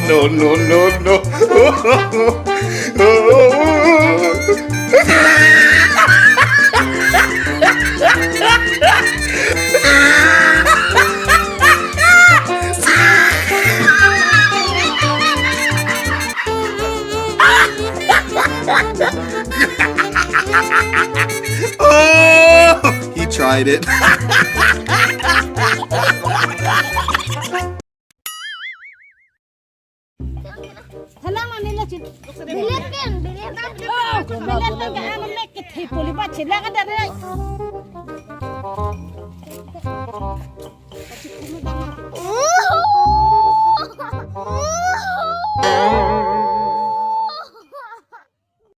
No, no, no, no. Oh, he tried it. Salamat nila si Bilitin, bilitin. Oh, bilitin ka ano mek tipuli ba sila ka dari.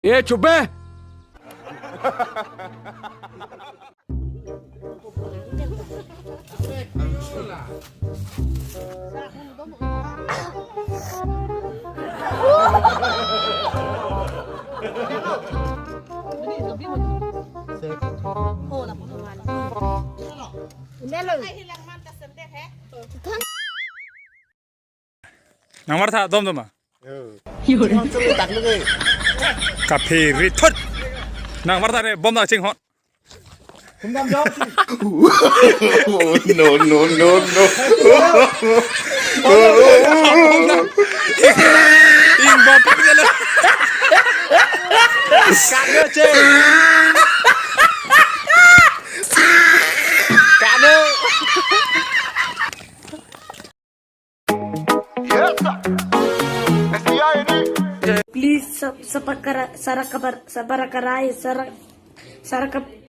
ये चुप है। Number था दम दमा काफी रिथुट number था रे बम दा चिंग हट No, no, no, no. इन बाप पे चला कानो चे कानो Please subscribe, sarak kabar, sabar karai, sarak